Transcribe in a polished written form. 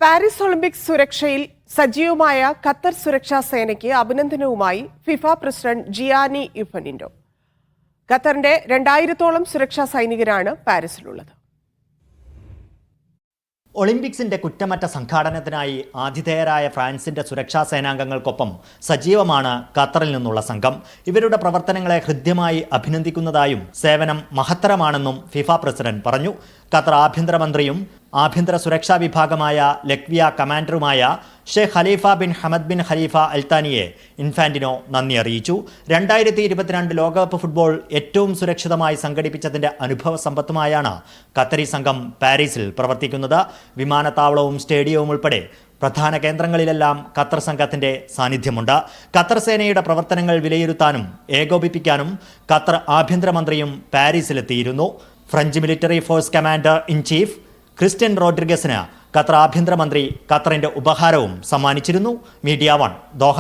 Paris Olympics സുരക്ഷയിൽ സജീവമായ Qatar സുരക്ഷാ സേനയ്ക്ക് അഭിനന്ദനവുമായി ഫിഫ പ്രസിഡന്റ് ജിയാനി ഇൻഫാന്റിനോ. ഖത്തറിന്റെ 2000-ഓളം സുരക്ഷാ സൈനികരാണ് പാരീസിലുള്ളത്. ഒളിമ്പിക്സിന്റെ കുറ്റമറ്റ സംഘാടനത്തിനായി ആതിഥേയരായ ഫ്രാൻസിന്റെ സുരക്ഷാ സേനാംഗങ്ങൾക്കൊപ്പം സജീവമാണ് ഖത്തറിൽ നിന്നുള്ള സംഘം. ഇവരുടെ പ്രവർത്തനങ്ങളെ ഹൃദ്യമായി അഭിനന്ദിക്കുന്നതായും സേവനം മഹത്തരമാണെന്നും ഫിഫ പ്രസിഡന്റ് പറഞ്ഞു. ഖത്തർ ആഭ്യന്തരമന്ത്രിയും ആഭ്യന്തര സുരക്ഷാ വിഭാഗമായ ലക്വിയ കമാൻഡറുമായ Sheikh Khalifa bin Hamad bin Khalifa അൽത്താനിയെ ഇൻഫാന്റിനോ നന്ദി അറിയിച്ചു. 2022 ലോകകപ്പ് ഫുട്ബോൾ ഏറ്റവും സുരക്ഷിതമായി സംഘടിപ്പിച്ചതിന്റെ അനുഭവ സമ്പത്തുമായാണ് ഖത്തറി സംഘം പാരീസിൽ പ്രവർത്തിക്കുന്നത്. വിമാനത്താവളവും സ്റ്റേഡിയവും ഉൾപ്പെടെ പ്രധാന കേന്ദ്രങ്ങളിലെല്ലാം ഖത്തർ സംഘത്തിന്റെ സാന്നിധ്യമുണ്ട്. ഖത്തർ സേനയുടെ പ്രവർത്തനങ്ങൾ വിലയിരുത്താനും ഏകോപിപ്പിക്കാനും ഖത്തർ ആഭ്യന്തരമന്ത്രിയും പാരീസിലെത്തിയിരുന്നു. French military force commander in chief Christian റോഡ്രിഗസിന് ഖത്തർ ആഭ്യന്തരമന്ത്രി ഖത്തറിന്റെ ഉപഹാരവും സമ്മാനിച്ചിരുന്നു. Media 1 Doha.